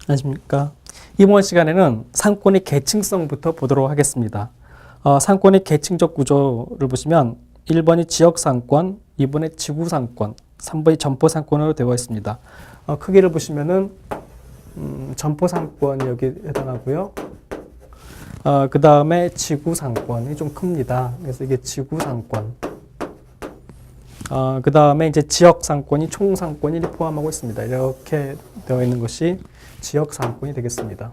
안녕하십니까. 이번 시간에는 상권의 계층성부터 보도록 하겠습니다. 상권의 계층적 구조를 보시면 1번이 지역상권, 2번이 지구상권, 3번이 점포상권으로 되어 있습니다. 크기를 보시면은 점포상권이 여기 해당하고요. 그 다음에 지구상권이 좀 큽니다. 그래서 이게 지구상권. 그 다음에 이제 지역상권이 총상권이 포함하고 있습니다. 이렇게 되어 있는 것이 지역상권이 되겠습니다.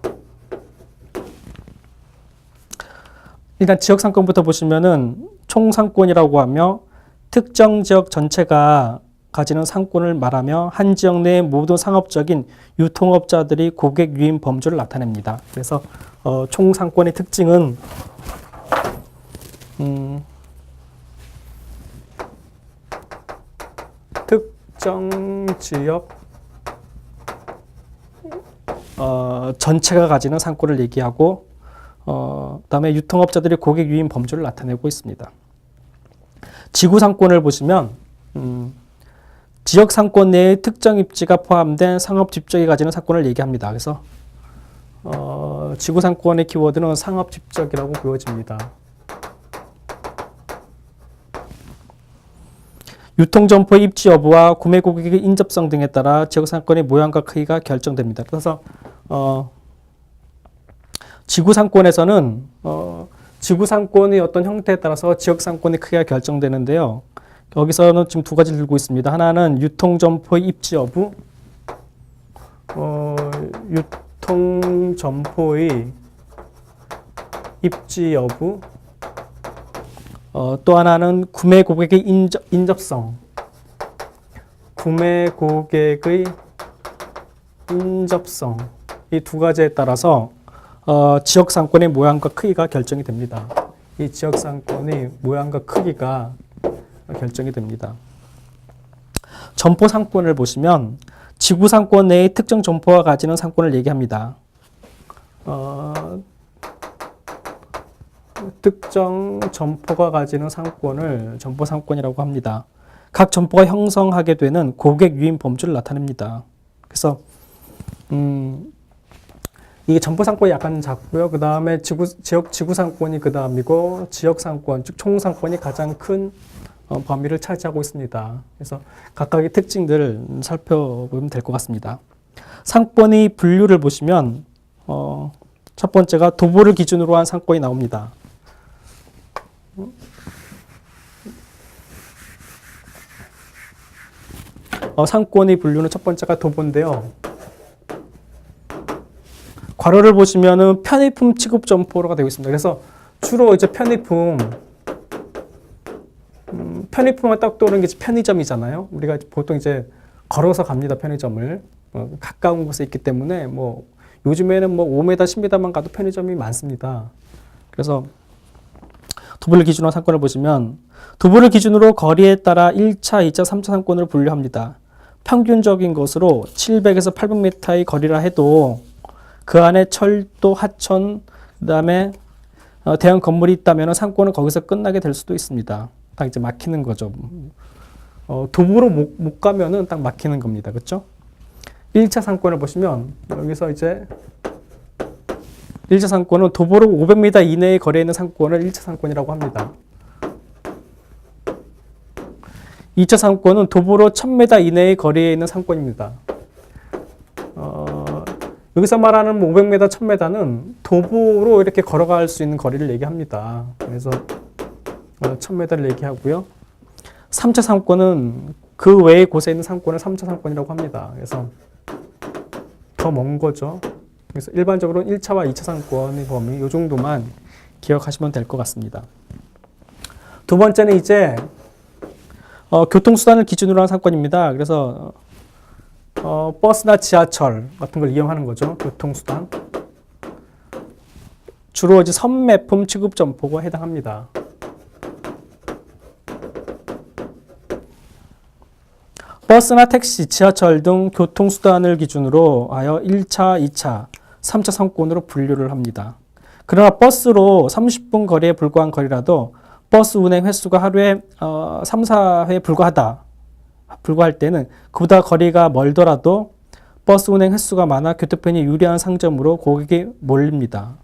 일단 지역상권부터 보시면은 총상권이라고 하며 특정 지역 전체가 가지는 상권을 말하며 한 지역 내의 모든 상업적인 유통업자들이 고객 유인 범주를 나타냅니다. 그래서 총상권의 특징은 특정 지역 전체가 가지는 상권을 얘기하고 그다음에 유통업자들이 고객 유인 범주를 나타내고 있습니다. 지구상권을 보시면 지역상권 내의 특정 입지가 포함된 상업집적이 가지는 상권을 얘기합니다. 그래서 지구상권의 키워드는 상업집적이라고 보여집니다. 유통점포의 입지 여부와 구매 고객의 인접성 등에 따라 지역상권의 모양과 크기가 결정됩니다. 그래서 지구상권에서는 지구상권의 어떤 형태에 따라서 지역상권의 크기가 결정되는데요. 여기서는 지금 두 가지를 들고 있습니다. 하나는 유통점포의 입지 여부, 유통점포의 입지 여부, 또 하나는 구매 고객의 인접성, 구매 고객의 인접성, 이 두 가지에 따라서 지역상권의 모양과 크기가 결정이 됩니다. 이 지역상권의 모양과 크기가 결정이 됩니다. 점포상권을 보시면 지구상권 내의 특정 점포가 가지는 상권을 얘기합니다. 특정 점포가 가지는 상권을 점포상권이라고 합니다. 각 점포가 형성하게 되는 고객 유인 범주를 나타냅니다. 그래서 이게 점포상권이 약간 작고요. 그 다음에 지구상권이 그 다음이고 지역상권, 즉 총상권이 가장 큰 범위를 차지하고 있습니다. 그래서 각각의 특징들을 살펴보면 될 것 같습니다. 상권의 분류를 보시면 첫 번째가 도보를 기준으로 한 상권이 나옵니다. 상권의 분류는 첫 번째가 도보인데요. 괄호를 보시면은 편의품 취급 점포로가 되어 있습니다. 그래서 주로 이제 편의품만 딱 떠오르는 게 편의점이잖아요. 우리가 보통 이제 걸어서 갑니다. 편의점을 가까운 곳에 있기 때문에 뭐 요즘에는 뭐 5m, 10m만 가도 편의점이 많습니다. 그래서 도보를 기준으로 한 상권을 보시면 도보를 기준으로 거리에 따라 1차, 2차, 3차 상권을 분류합니다. 평균적인 것으로 700에서 800m의 거리라 해도 그 안에 철도, 하천, 그 다음에 대형 건물이 있다면 상권은 거기서 끝나게 될 수도 있습니다. 딱 이제 막히는 거죠. 도보로 못 가면은 딱 막히는 겁니다. 그렇죠? 1차 상권을 보시면 여기서 이제 1차 상권은 도보로 500m 이내의 거리에 있는 상권을 1차 상권이라고 합니다. 2차 상권은 도보로 1000m 이내의 거리에 있는 상권입니다. 여기서 말하는 500m, 1000m는 도보로 이렇게 걸어갈 수 있는 거리를 얘기합니다. 그래서 1000m를 얘기하고요. 3차 상권은 그 외의 곳에 있는 상권을 3차 상권이라고 합니다. 그래서 더 먼 거죠. 그래서 일반적으로 1차와 2차 상권의 범위 이 정도만 기억하시면 될 것 같습니다. 두 번째는 이제 교통수단을 기준으로 한 상권입니다. 그래서 버스나 지하철 같은 걸 이용하는 거죠. 교통수단. 주로 이제 선매품 취급 점포가 해당합니다. 버스나 택시, 지하철 등 교통수단을 기준으로 하여 1차, 2차, 3차 상권으로 분류를 합니다. 그러나 버스로 30분 거리에 불과한 거리라도 버스 운행 횟수가 하루에 3, 4회 불과할 때는 그보다 거리가 멀더라도 버스 운행 횟수가 많아 교통편이 유리한 상점으로 고객이 몰립니다.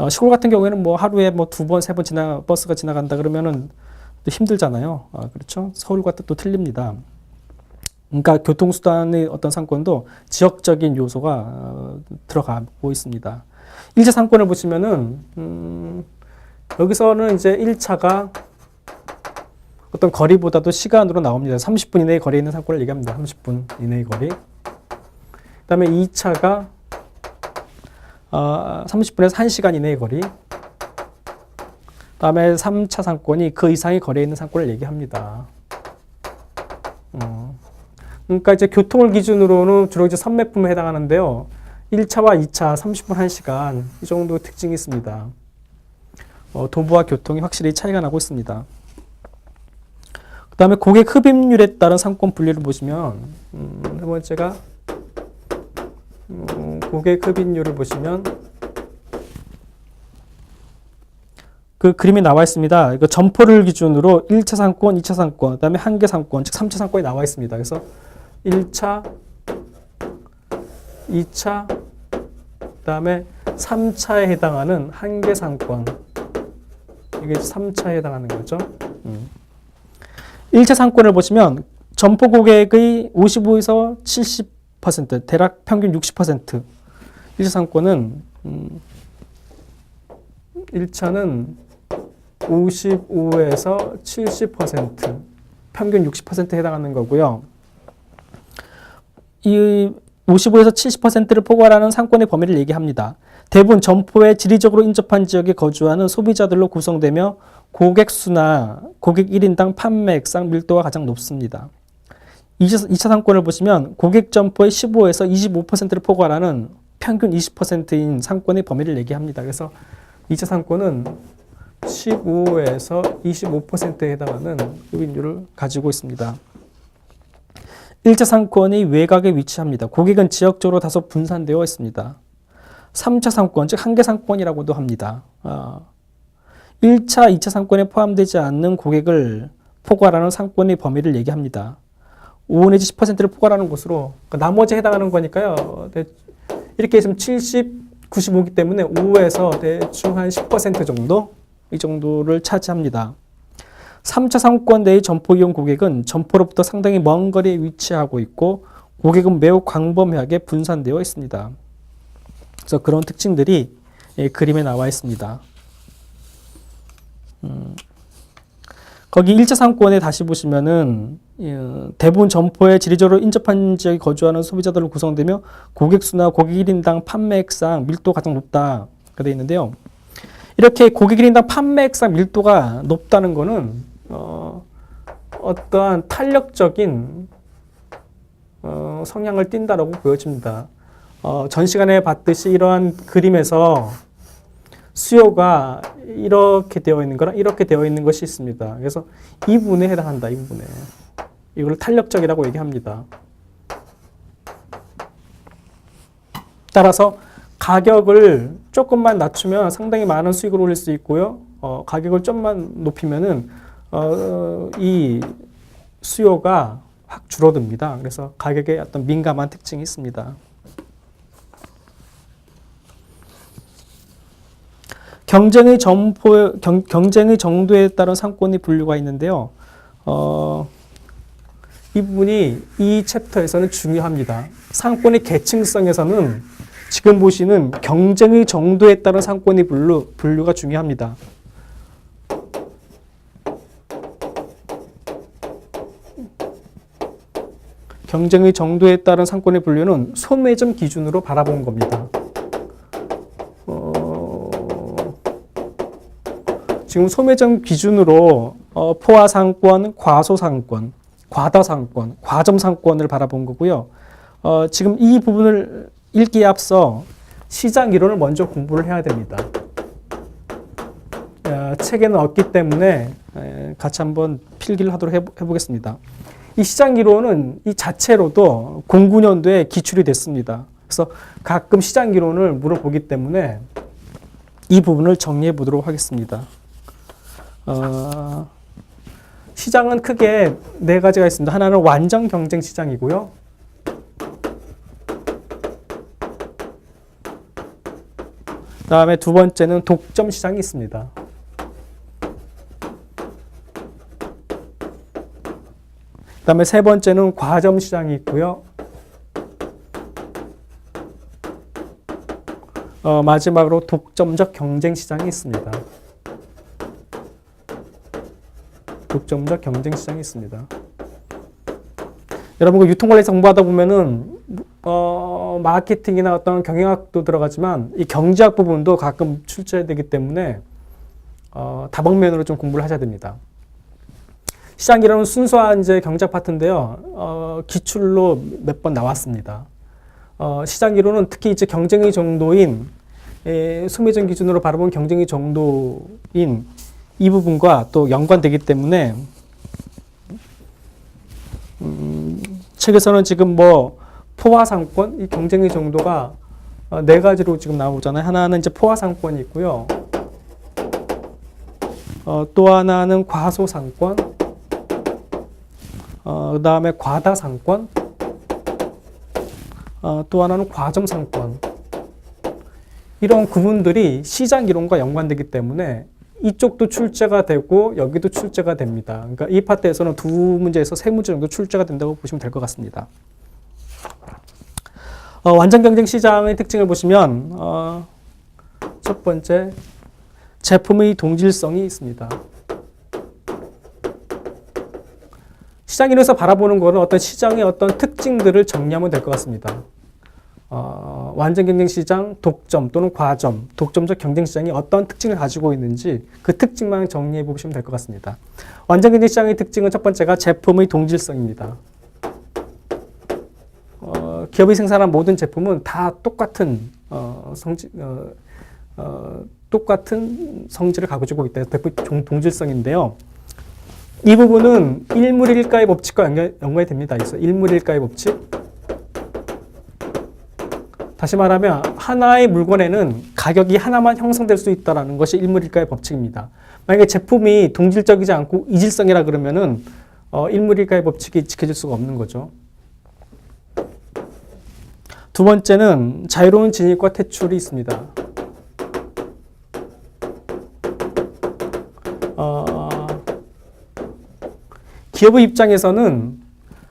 시골 같은 경우에는 뭐 하루에 뭐 2번, 3번 버스가 지나간다 그러면은 또 힘들잖아요. 그렇죠? 서울과 또 틀립니다. 그러니까 교통수단의 어떤 상권도 지역적인 요소가 들어가고 있습니다. 1차 상권을 보시면은, 여기서는 이제 1차가 어떤 거리보다도 시간으로 나옵니다. 30분 이내의 거리에 있는 상권을 얘기합니다. 30분 이내의 거리. 그 다음에 2차가 30분에서 1시간 이내의 거리. 그 다음에 3차 상권이 그 이상의 거리에 있는 상권을 얘기합니다. 그러니까 이제 교통을 기준으로는 주로 이제 선매품에 해당하는데요. 1차와 2차 30분 1시간 이 정도 특징이 있습니다. 도보와 교통이 확실히 차이가 나고 있습니다. 그 다음에 고객 흡입률에 따른 상권 분류를 보시면 세 번째가 고객 흡입률을 보시면 그 그림이 나와 있습니다. 이거 점포를 기준으로 1차 상권, 2차 상권, 그 다음에 한개 상권, 즉 3차 상권이 나와 있습니다. 그래서 1차, 2차, 그 다음에 3차에 해당하는 한개 상권. 이게 3차에 해당하는 거죠. 1차 상권을 보시면 점포 고객의 55에서 70%, 대략 평균 60%. 1차 상권은 1차는 55에서 70%, 평균 60%에 해당하는 거고요. 이 55에서 70%를 포괄하는 상권의 범위를 얘기합니다. 대부분 점포에 지리적으로 인접한 지역에 거주하는 소비자들로 구성되며 고객 수나 고객 1인당 판매액상 밀도가 가장 높습니다. 2차 상권을 보시면 고객 점포의 15에서 25%를 포괄하는 평균 20%인 상권의 범위를 얘기합니다. 그래서 2차 상권은 15에서 25%에 해당하는 흡입률을 가지고 있습니다. 1차 상권이 외곽에 위치합니다. 고객은 지역적으로 다소 분산되어 있습니다. 3차 상권, 즉 한개 상권이라고도 합니다. 1차, 2차 상권에 포함되지 않는 고객을 포괄하는 상권의 범위를 얘기합니다. 5 내지 10%를 포괄하는 곳으로, 그러니까 나머지에 해당하는 거니까요. 이렇게 있으면 70, 95이기 때문에 5에서 대충 한 10% 정도? 이 정도를 차지합니다. 3차 상권 내의 점포 이용 고객은 점포로부터 상당히 먼 거리에 위치하고 있고 고객은 매우 광범위하게 분산되어 있습니다. 그래서 그런 특징들이 그림에 나와 있습니다. 거기 1차 상권에 다시 보시면은 대부분 점포에 지리적으로 인접한 지역에 거주하는 소비자들로 구성되며 고객 수나 고객 1인당 판매액상 밀도가 가장 높다. 그 되어 있는데요. 이렇게 고객 1인당 판매액상 밀도가 높다는 것은 어떠한 탄력적인 성향을 띈다라고 보여집니다. 전 시간에 봤듯이 이러한 그림에서 수요가 이렇게 되어 있는 거랑 이렇게 되어 있는 것이 있습니다. 그래서 이 부분에 해당한다. 이 부분에. 이걸 탄력적이라고 얘기합니다. 따라서 가격을 조금만 낮추면 상당히 많은 수익을 올릴 수 있고요. 가격을 좀만 높이면은 이 수요가 확 줄어듭니다. 그래서 가격에 어떤 민감한 특징이 있습니다. 경쟁의 정도에 따른 상권의 분류가 있는데요. 이 부분이 이 챕터에서는 중요합니다. 상권의 계층성에서는 지금 보시는 경쟁의 정도에 따른 상권의 분류가 중요합니다. 경쟁의 정도에 따른 상권의 분류는 소매점 기준으로 바라본 겁니다. 지금 소매점 기준으로 포화상권, 과소상권, 과다상권, 과점상권을 바라본 거고요. 지금 이 부분을 읽기에 앞서 시장 이론을 먼저 공부를 해야 됩니다. 책에는 없기 때문에 같이 한번 필기를 하도록 해보겠습니다. 이 시장 이론은 이 자체로도 09년도에 기출이 됐습니다. 그래서 가끔 시장 이론을 물어보기 때문에 이 부분을 정리해 보도록 하겠습니다. 시장은 크게 네 가지가 있습니다. 하나는 완전 경쟁 시장이고요. 그다음에 두 번째는 독점 시장이 있습니다. 그다음에 세 번째는 과점 시장이 있고요. 마지막으로 독점적 경쟁 시장이 있습니다. 독점적 경쟁 시장이 있습니다. 여러분, 유통관리에서 공부하다 보면은 마케팅이나 어떤 경영학도 들어가지만 이 경제학 부분도 가끔 출제되기 때문에 다방면으로 좀 공부를 하셔야 됩니다. 시장이라는 순수한 이제 경제학 파트인데요. 기출로 몇 번 나왔습니다. 시장 이론은 특히 이제 경쟁의 정도인 소매점 기준으로 바라본 경쟁의 정도인 이 부분과 또 연관되기 때문에 책에서는 지금 뭐 포화상권, 이 경쟁의 정도가 네 가지로 지금 나오잖아요. 하나는 이제 포화상권이 있고요. 또 하나는 과소상권, 그 다음에 과다상권, 또 하나는 과점상권. 이런 구분들이 시장 이론과 연관되기 때문에 이쪽도 출제가 되고 여기도 출제가 됩니다. 그러니까 이 파트에서는 두 문제에서 세 문제 정도 출제가 된다고 보시면 될 것 같습니다. 완전 경쟁 시장의 특징을 보시면 첫 번째, 제품의 동질성이 있습니다. 시장 이론에서 바라보는 것은 어떤 시장의 어떤 특징들을 정리하면 될 것 같습니다. 완전 경쟁 시장, 독점 또는 과점, 독점적 경쟁 시장이 어떤 특징을 가지고 있는지 그 특징만 정리해 보시면 될 것 같습니다. 완전 경쟁 시장의 특징은 첫 번째가 제품의 동질성입니다. 기업이 생산한 모든 제품은 다 똑같은 똑같은 성질을 가지고 있다. 동질성인데요. 이 부분은 일물일가의 법칙과 연관이 됩니다. 일물일가의 법칙. 다시 말하면 하나의 물건에는 가격이 하나만 형성될 수 있다는 것이 일물일가의 법칙입니다. 만약에 제품이 동질적이지 않고 이질성이라 그러면은 일물일가의 법칙이 지켜질 수가 없는 거죠. 두 번째는 자유로운 진입과 퇴출이 있습니다. 기업의 입장에서는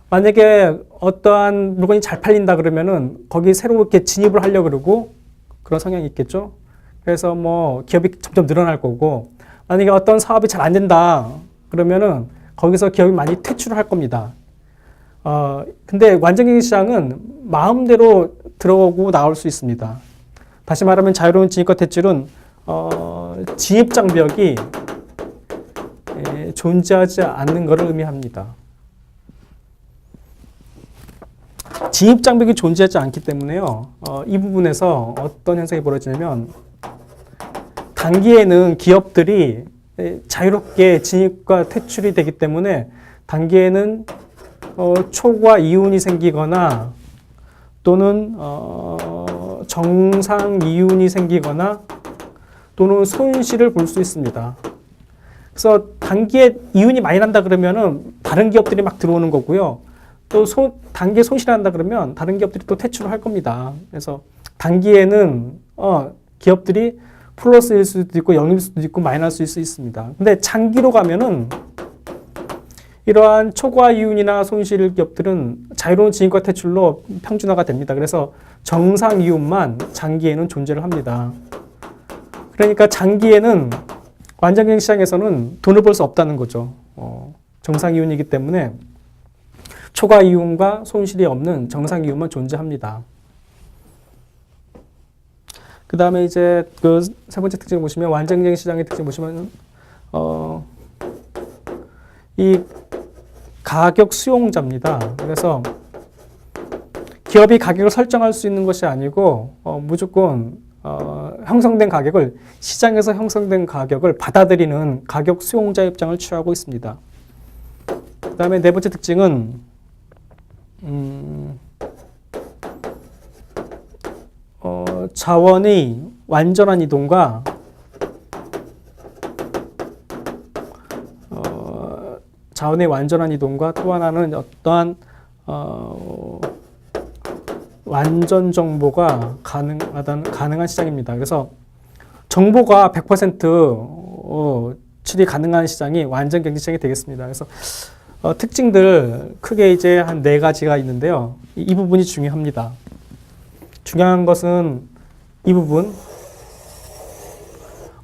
만약에 어떠한 물건이 잘 팔린다 그러면은 거기 새롭게 진입을 하려고 그러고 그런 성향이 있겠죠. 그래서 뭐 기업이 점점 늘어날 거고, 만약에 어떤 사업이 잘 안 된다 그러면은 거기서 기업이 많이 퇴출을 할 겁니다. 근데 완전경쟁 시장은 마음대로 들어오고 나올 수 있습니다. 다시 말하면 자유로운 진입과 퇴출은 진입 장벽이 존재하지 않는 것을 의미합니다. 진입 장벽이 존재하지 않기 때문에요. 이 부분에서 어떤 현상이 벌어지냐면 단기에는 기업들이 자유롭게 진입과 퇴출이 되기 때문에 단기에는 초과 이윤이 생기거나 또는 정상 이윤이 생기거나 또는 손실을 볼 수 있습니다. 그래서 단기에 이윤이 많이 난다 그러면은 다른 기업들이 막 들어오는 거고요. 또 단기에 손실이 난다 그러면 다른 기업들이 또 퇴출을 할 겁니다. 그래서 단기에는 기업들이 플러스일 수도 있고 영일 수도 있고 마이너스일 수 있습니다. 근데 장기로 가면은 이러한 초과 이윤이나 손실 기업들은 자유로운 진입과 퇴출로 평준화가 됩니다. 그래서 정상 이윤만 장기에는 존재를 합니다. 그러니까 장기에는 완전경쟁 시장에서는 돈을 벌 수 없다는 거죠. 정상 이윤이기 때문에 초과 이윤과 손실이 없는 정상 이윤만 존재합니다. 그 다음에 이제 그 세 번째 특징을 보시면 완전경쟁 시장의 특징 보시면 이 가격 수용자입니다. 그래서 기업이 가격을 설정할 수 있는 것이 아니고 무조건 형성된 가격을 시장에서 형성된 가격을 받아들이는 가격 수용자 입장을 취하고 있습니다. 그 다음에 네 번째 특징은 자원의 완전한 이동과 자원의 완전한 이동과 또 하나는 어떠한 완전 정보가 가능한 시장입니다. 그래서 정보가 100% 출이 가능한 시장이 완전 경쟁 시장이 되겠습니다. 그래서 특징들 크게 이제 한 4가지가 있는데요. 이 부분이 중요합니다. 중요한 것은 이 부분.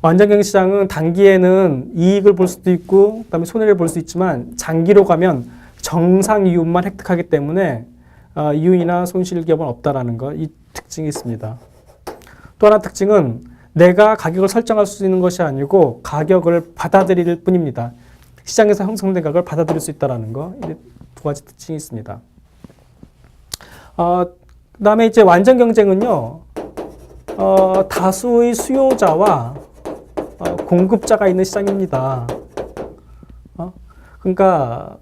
완전 경쟁 시장은 단기에는 이익을 볼 수도 있고 그다음에 손해를 볼 수 있지만 장기로 가면 정상 이윤만 획득하기 때문에 이윤이나 손실 기업은 없다라는 거, 이 특징이 있습니다. 또 하나 특징은 내가 가격을 설정할 수 있는 것이 아니고 가격을 받아들일 뿐입니다. 시장에서 형성된 가격을 받아들일 수 있다는 거, 이 2가지 특징이 있습니다. 그 다음에 이제 완전 경쟁은요, 다수의 수요자와 공급자가 있는 시장입니다. 그러니까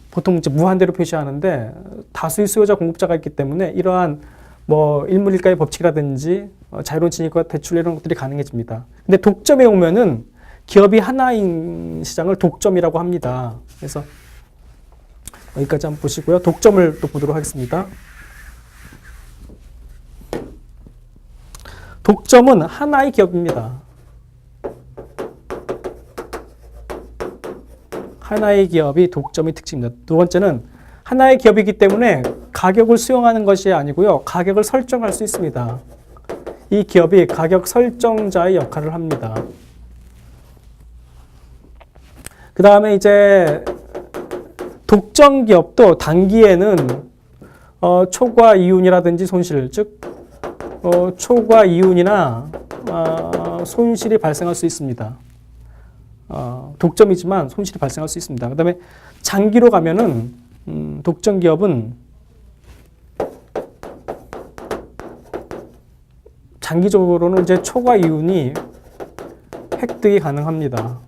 보통 이제 무한대로 표시하는데 다수의 수요자 공급자가 있기 때문에 이러한 뭐 일물일가의 법칙이라든지 자유로운 진입과 대출 이런 것들이 가능해집니다. 근데 독점에 오면은 기업이 하나인 시장을 독점이라고 합니다. 그래서 여기까지 한번 보시고요. 독점을 또 보도록 하겠습니다. 독점은 하나의 기업입니다. 하나의 기업이 독점의 특징입니다. 2번째는 하나의 기업이기 때문에 가격을 수용하는 것이 아니고요. 가격을 설정할 수 있습니다. 이 기업이 가격 설정자의 역할을 합니다. 그 다음에 이제 독점 기업도 단기에는 초과 이윤이라든지 손실, 즉 초과 이윤이나 손실이 발생할 수 있습니다. 독점이지만 손실이 발생할 수 있습니다. 그 다음에 장기로 가면은 독점 기업은 장기적으로는 이제 초과 이윤이 획득이 가능합니다.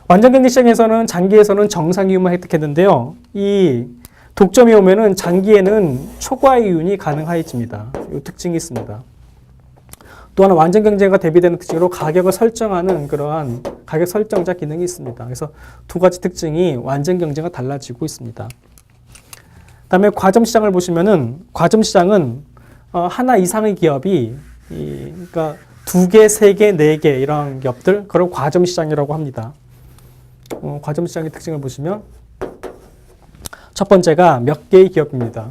완전 경쟁 시장에서는 장기에서는 정상 이윤만 획득했는데요. 이 독점이 오면은 장기에는 초과 이윤이 가능해집니다. 이 특징이 있습니다. 또 하나 완전 경쟁과 대비되는 특징으로 가격을 설정하는 그러한 가격 설정자 기능이 있습니다. 그래서 2가지 특징이 완전 경쟁과 달라지고 있습니다. 그다음에 과점 시장을 보시면은 과점 시장은 하나 이상의 기업이 그러니까 2개, 3개, 4개 이런 기업들 그걸 과점 시장이라고 합니다. 과점 시장의 특징을 보시면 첫 번째가 몇 개의 기업입니다.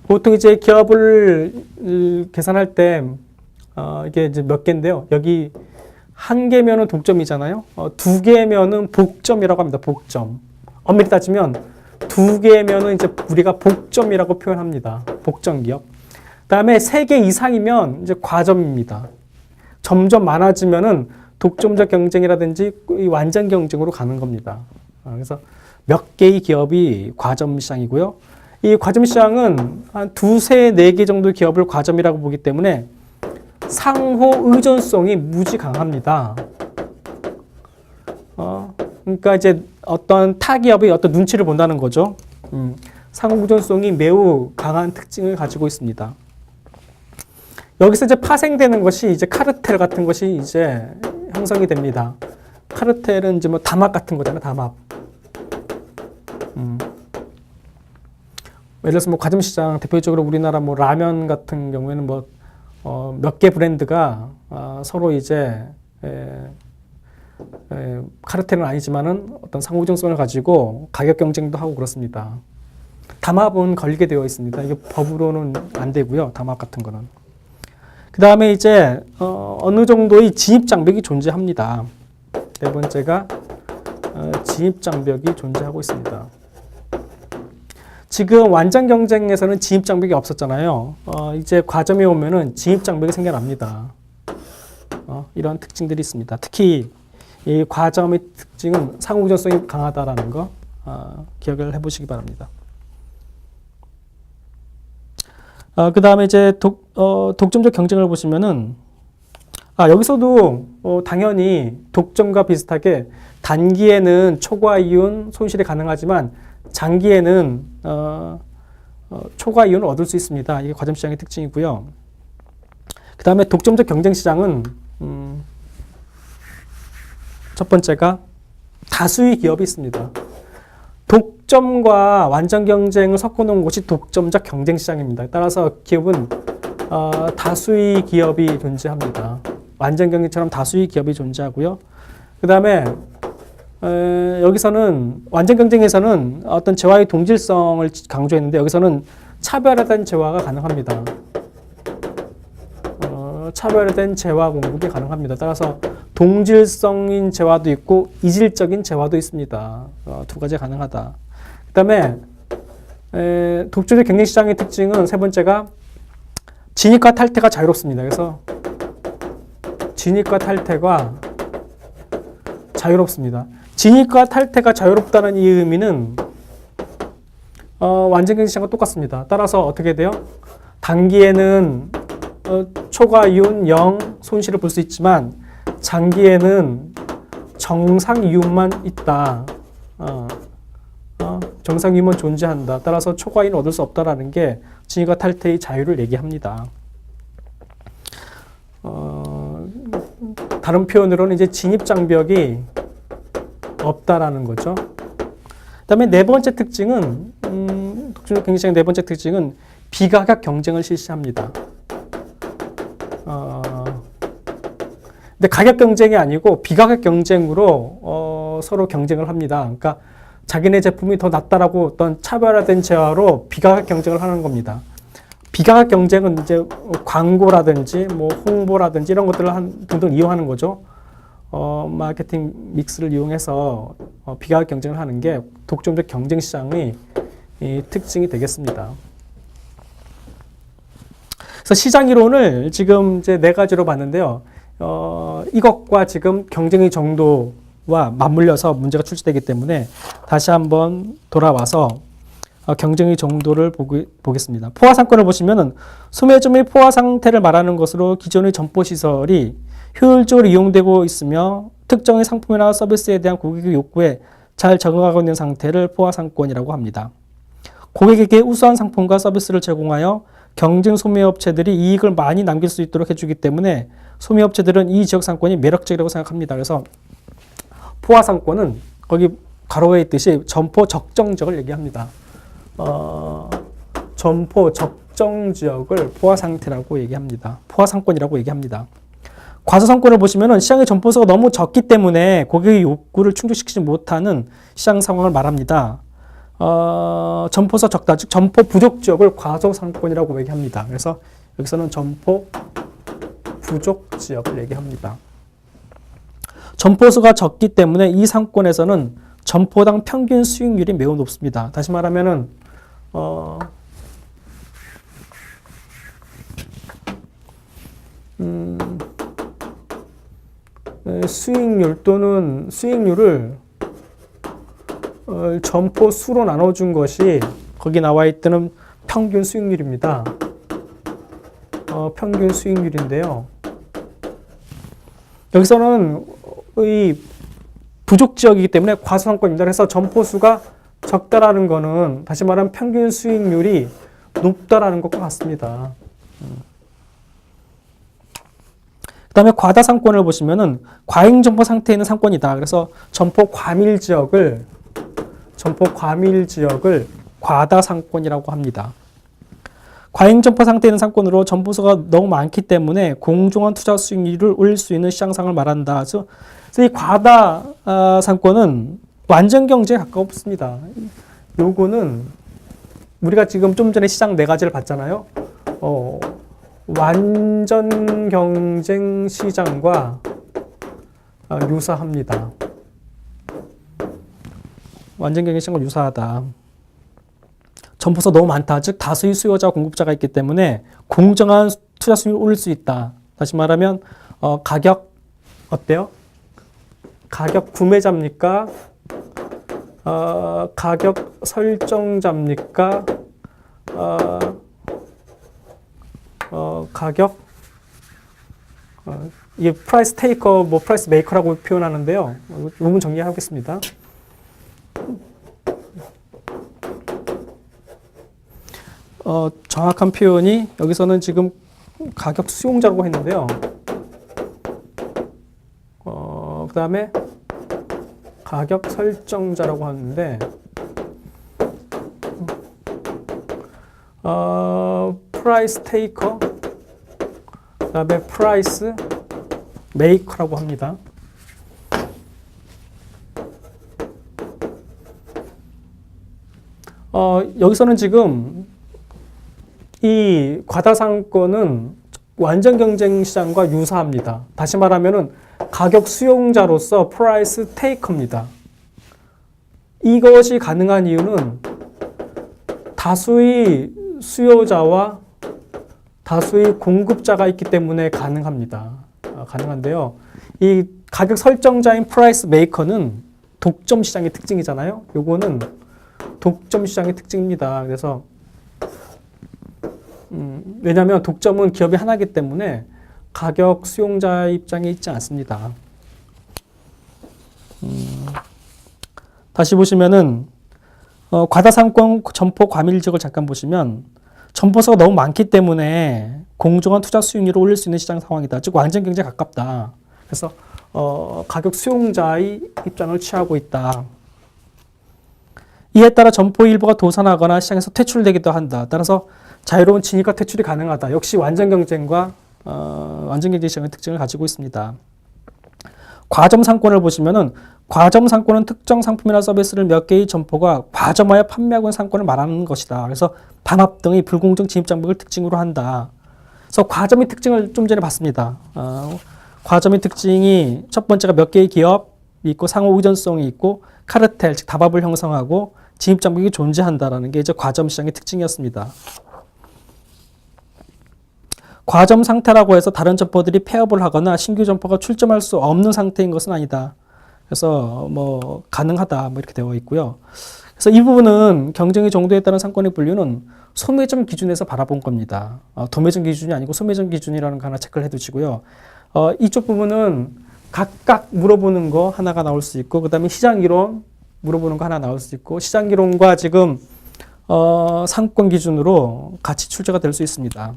보통 이제 기업을 계산할 때 이게 이제 몇 개인데요. 여기 1개면은 독점이잖아요. 2개면은 복점이라고 합니다. 복점. 엄밀히 따지면 2개면은 이제 우리가 복점이라고 표현합니다. 복점 기업. 그다음에 3개 이상이면 이제 과점입니다. 점점 많아지면은 독점적 경쟁이라든지 완전 경쟁으로 가는 겁니다. 그래서 몇 개의 기업이 과점 시장이고요. 이 과점 시장은 한 2, 3, 4개 정도 기업을 과점이라고 보기 때문에 상호 의존성이 무지 강합니다. 그러니까 이제 어떤 타 기업의 어떤 눈치를 본다는 거죠. 상호 의존성이 매우 강한 특징을 가지고 있습니다. 여기서 이제 파생되는 것이 이제 카르텔 같은 것이 이제 형성이 됩니다. 카르텔은 이제 뭐 담합 같은 거잖아요. 담합. 예를 들어서 뭐 과점 시장 대표적으로 우리나라 뭐 라면 같은 경우에는 뭐 몇 개 브랜드가 서로 이제 카르텔은 아니지만은 어떤 상호정성을 가지고 가격 경쟁도 하고 그렇습니다. 담합은 걸리게 되어 있습니다. 이게 법으로는 안 되고요. 담합 같은 거는. 그 다음에 이제 어느 정도의 진입 장벽이 존재합니다. 4번째가 진입 장벽이 존재하고 있습니다. 지금 완전 경쟁에서는 진입 장벽이 없었잖아요. 이제 과점에 오면은 진입 장벽이 생겨납니다. 이런 특징들이 있습니다. 특히 이 과점의 특징은 상호전성이 강하다라는 거 기억을 해보시기 바랍니다. 그 다음에 이제 독점적 경쟁을 보시면은 여기서도 당연히 독점과 비슷하게 단기에는 초과 이윤 손실이 가능하지만 장기에는 초과 이윤을 얻을 수 있습니다. 이게 과점 시장의 특징이고요. 그 다음에 독점적 경쟁 시장은 첫 번째가 다수의 기업이 있습니다. 독점과 완전 경쟁을 섞어놓은 곳이 독점적 경쟁 시장입니다. 따라서 기업은 다수의 기업이 존재합니다. 완전 경쟁처럼 다수의 기업이 존재하고요. 그 다음에 여기서는 완전 경쟁에서는 어떤 재화의 동질성을 강조했는데 여기서는 차별화된 재화가 가능합니다. 차별화된 재화 공급이 가능합니다. 따라서 동질성인 재화도 있고 이질적인 재화도 있습니다. 두 가지 가능하다. 그 다음에 독점적 경쟁시장의 특징은 세 번째가 진입과 탈퇴가 자유롭습니다. 그래서 진입과 탈퇴가 자유롭습니다. 진입과 탈퇴가 자유롭다는 이 의미는 완전 경쟁시장과 똑같습니다. 따라서 어떻게 돼요? 단기에는 초과 이윤 0 손실을 볼 수 있지만 장기에는 정상 이윤만 있다. 정상 이윤만 존재한다. 따라서 초과 이윤을 얻을 수 없다라는 게 진입과 탈퇴의 자유를 얘기합니다. 다른 표현으로는 이제 진입 장벽이 없다라는 거죠. 그다음에 네 번째 특징은 독점적 경쟁시장의 네 번째 특징은 비가격 경쟁을 실시합니다. 근데 가격 경쟁이 아니고 비가격 경쟁으로 서로 경쟁을 합니다. 그러니까 자기네 제품이 더 낫다라고 어떤 차별화된 재화로 비가격 경쟁을 하는 겁니다. 비가격 경쟁은 이제 광고라든지 뭐 홍보라든지 이런 것들을 등등 이용하는 거죠. 마케팅 믹스를 이용해서 비가격 경쟁을 하는 게 독점적 경쟁 시장의 특징이 되겠습니다. 그래서 시장 이론을 지금 이제 네 가지로 봤는데요. 이것과 지금 경쟁의 정도와 맞물려서 문제가 출제되기 때문에 다시 한번 돌아와서 경쟁의 정도를 보겠습니다. 포화 상권을 보시면은 소매점의 포화 상태를 말하는 것으로 기존의 점포 시설이 효율적으로 이용되고 있으며 특정의 상품이나 서비스에 대한 고객의 욕구에 잘 적응하고 있는 상태를 포화 상권이라고 합니다. 고객에게 우수한 상품과 서비스를 제공하여 경쟁 소매업체들이 이익을 많이 남길 수 있도록 해주기 때문에 소매업체들은 이 지역 상권이 매력적이라고 생각합니다. 그래서 포화 상권은 거기 가로에 있듯이 점포 적정 지역을 얘기합니다. 점포 적정 지역을 포화 상태라고 얘기합니다. 포화 상권이라고 얘기합니다. 과소 상권을 보시면은 시장의 점포수가 너무 적기 때문에 고객의 욕구를 충족시키지 못하는 시장 상황을 말합니다. 점포수가 적다, 즉 점포 부족 지역을 과소 상권이라고 얘기합니다. 그래서 여기서는 점포 부족 지역을 얘기합니다. 점포수가 적기 때문에 이 상권에서는 점포당 평균 수익률이 매우 높습니다. 다시 말하면은 수익률 또는 수익률을 점포 수로 나눠준 것이 거기 나와 있는 평균 수익률입니다. 평균 수익률인데요. 여기서는 이 부족 지역이기 때문에 과소상권입니다. 그래서 점포 수가 적다라는 거는 다시 말하면 평균 수익률이 높다라는 것과 같습니다. 그 다음에 과다 상권을 보시면은 과잉 점포 상태에 있는 상권이다. 그래서 점포 과밀 지역을 과다 상권이라고 합니다. 과잉 점포 상태에 있는 상권으로 점포수가 너무 많기 때문에 공정한 투자 수익률을 올릴 수 있는 시장상을 말한다. 그래서 이 과다 상권은 완전 경제에 가깝습니다. 요거는 우리가 지금 좀 전에 시장 네 가지를 봤잖아요. 완전 경쟁 시장과 유사합니다. 완전 경쟁 시장과 유사하다. 점포수가 너무 많다. 즉 다수의 수요자와 공급자가 있기 때문에 공정한 투자 수익을 올릴 수 있다. 다시 말하면 가격 어때요? 가격 구매자입니까? 가격 설정자입니까? 가격 이게 프라이스 테이커, 뭐 프라이스 메이커라고 표현하는데요. 이 부분 정리하겠습니다. 정확한 표현이 여기서는 지금 가격 수용자라고 했는데요. 그 다음에 가격 설정자라고 하는데 프라이스 테이커, 그다음에 프라이스 메이커라고 합니다. 여기서는 지금 이 과다상권은 완전 경쟁 시장과 유사합니다. 다시 말하면은 가격 수용자로서 프라이스 테이커입니다. 이것이 가능한 이유는 다수의 수요자와 다수의 공급자가 있기 때문에 가능합니다. 가능한데요. 이 가격 설정자인 프라이스 메이커는 독점 시장의 특징이잖아요. 요거는 독점 시장의 특징입니다. 그래서 왜냐하면 독점은 기업이 하나이기 때문에 가격 수용자 입장에 있지 않습니다. 다시 보시면은 과다상권 점포 과밀지역을 잠깐 보시면 점포수가 너무 많기 때문에 공정한 투자 수익률을 올릴 수 있는 시장 상황이다. 즉 완전 경제에 가깝다. 그래서 가격 수용자의 입장을 취하고 있다. 이에 따라 점포 일부가 도산하거나 시장에서 퇴출되기도 한다. 따라서 자유로운 진입과 퇴출이 가능하다. 역시 완전 경쟁과 완전 경제 시장의 특징을 가지고 있습니다. 과점 상권을 보시면은 과점 상권은 특정 상품이나 서비스를 몇 개의 점포가 과점하여 판매하고 있는 상권을 말하는 것이다. 그래서 반합 등의 불공정 진입 장벽을 특징으로 한다. 그래서 과점의 특징을 좀 전에 봤습니다. 과점의 특징이 첫 번째가 몇 개의 기업이 있고 상호 의존성이 있고 카르텔, 즉 다밥을 형성하고 진입 장벽이 존재한다라는 게 이제 과점 시장의 특징이었습니다. 과점 상태라고 해서 다른 점포들이 폐업을 하거나 신규 점포가 출점할 수 없는 상태인 것은 아니다. 그래서 뭐 가능하다 뭐 이렇게 되어 있고요. 그래서 이 부분은 경쟁의 정도에 따른 상권의 분류는 소매점 기준에서 바라본 겁니다. 도매점 기준이 아니고 소매점 기준이라는 거 하나 체크를 해두시고요. 이쪽 부분은 각각 물어보는 거 하나가 나올 수 있고, 그 다음에 시장 이론 물어보는 거 하나 나올 수 있고, 시장 이론과 지금 상권 기준으로 같이 출제가 될 수 있습니다.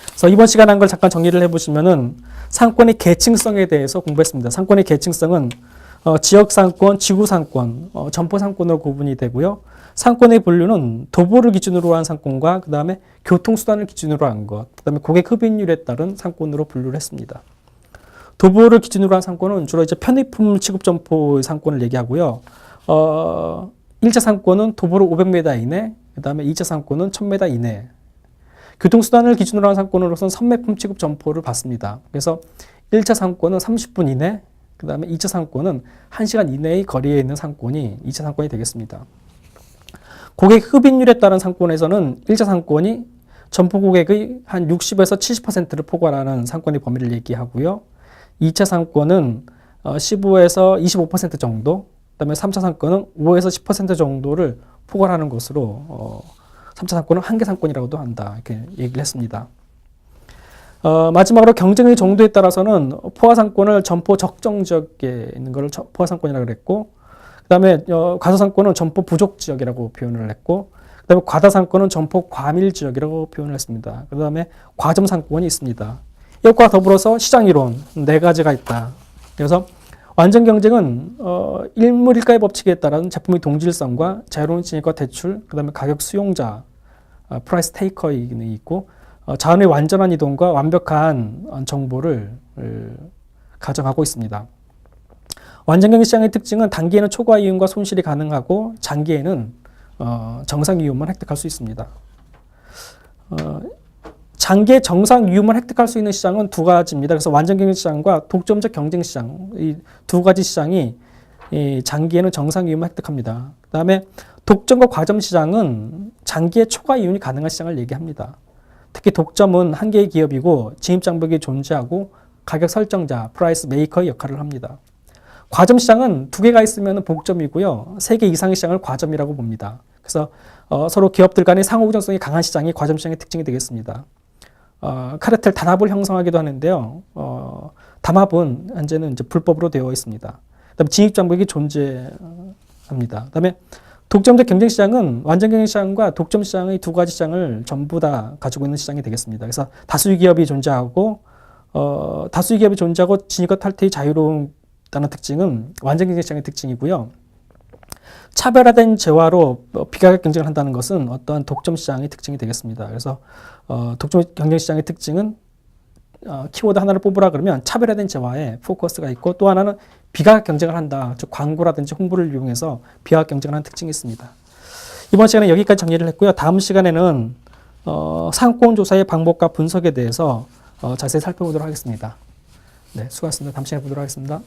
그래서 이번 시간에 한 걸 잠깐 정리를 해보시면은 상권의 계층성에 대해서 공부했습니다. 상권의 계층성은 지역 상권, 지구 상권, 점포 상권으로 구분이 되고요. 상권의 분류는 도보를 기준으로 한 상권과 그 다음에 교통수단을 기준으로 한 것, 그 다음에 고객 흡입률에 따른 상권으로 분류를 했습니다. 도보를 기준으로 한 상권은 주로 이제 편의품 취급 점포의 상권을 얘기하고요. 1차 상권은 도보로 500m 이내, 그 다음에 2차 상권은 1000m 이내. 교통수단을 기준으로 한 상권으로서는 선매품 취급 점포를 봤습니다. 그래서 1차 상권은 30분 이내, 그 다음에 2차 상권은 1시간 이내의 거리에 있는 상권이 2차 상권이 되겠습니다. 고객 흡입률에 따른 상권에서는 1차 상권이 점포 고객의 한 60에서 70%를 포괄하는 상권의 범위를 얘기하고요. 2차 상권은 15에서 25% 정도, 그 다음에 3차 상권은 5에서 10% 정도를 포괄하는 것으로 3차 상권은 한계 상권이라고도 한다. 이렇게 얘기를 했습니다. 마지막으로 경쟁의 정도에 따라서는 포화 상권을 점포 적정 지역에 있는 것을 포화 상권이라고 그랬고, 그 다음에 과소 상권은 점포 부족 지역이라고 표현을 했고, 그 다음에 과다 상권은 점포 과밀 지역이라고 표현을 했습니다. 그 다음에 과점 상권이 있습니다. 이것과 더불어서 시장 이론 4가지가 있다. 그래서 완전 경쟁은 일물일가의 법칙에 따른 제품의 동질성과 자유로운 진입과 대출, 그 다음에 가격 수용자, 프라이스 테이커이 있고, 자원의 완전한 이동과 완벽한 정보를 가정하고 있습니다. 완전 경쟁 시장의 특징은 단기에는 초과 이윤과 손실이 가능하고 장기에는 정상 이윤만 획득할 수 있습니다. 장기의 정상 이윤만 획득할 수 있는 시장은 2가지입니다. 그래서 완전 경쟁 시장과 독점적 경쟁 시장, 이 2가지 시장이 장기에는 정상 이윤만 획득합니다. 그 다음에 독점과 과점 시장은 장기의 초과 이윤이 가능한 시장을 얘기합니다. 특히 독점은 한 개의 기업이고 진입 장벽이 존재하고 가격 설정자, 프라이스 메이커의 역할을 합니다. 과점 시장은 2개가 있으면 복점이고요. 3개 이상의 시장을 과점이라고 봅니다. 그래서 서로 기업들 간의 상호 의존성이 강한 시장이 과점 시장의 특징이 되겠습니다. 카르텔 단합을 형성하기도 하는데요. 담합은 현재는 이제 불법으로 되어 있습니다. 그다음에 진입 장벽이 존재합니다. 그다음에 독점적 경쟁 시장은 완전 경쟁 시장과 독점 시장의 2가지 시장을 전부 다 가지고 있는 시장이 되겠습니다. 그래서 다수의 기업이 존재하고 진입과 탈퇴의 자유로운 다는 특징은 완전 경쟁 시장의 특징이고요. 차별화된 재화로 비가격 경쟁을 한다는 것은 어떠한 독점 시장의 특징이 되겠습니다. 그래서 독점 경쟁 시장의 특징은 키워드 하나를 뽑으라 그러면 차별화된 재화에 포커스가 있고, 또 하나는 비가격 경쟁을 한다. 즉 광고라든지 홍보를 이용해서 비가격 경쟁을 하는 특징이 있습니다. 이번 시간에 여기까지 정리를 했고요. 다음 시간에는 상권 조사의 방법과 분석에 대해서 자세히 살펴보도록 하겠습니다. 네, 수고하셨습니다. 다음 시간에 보도록 하겠습니다.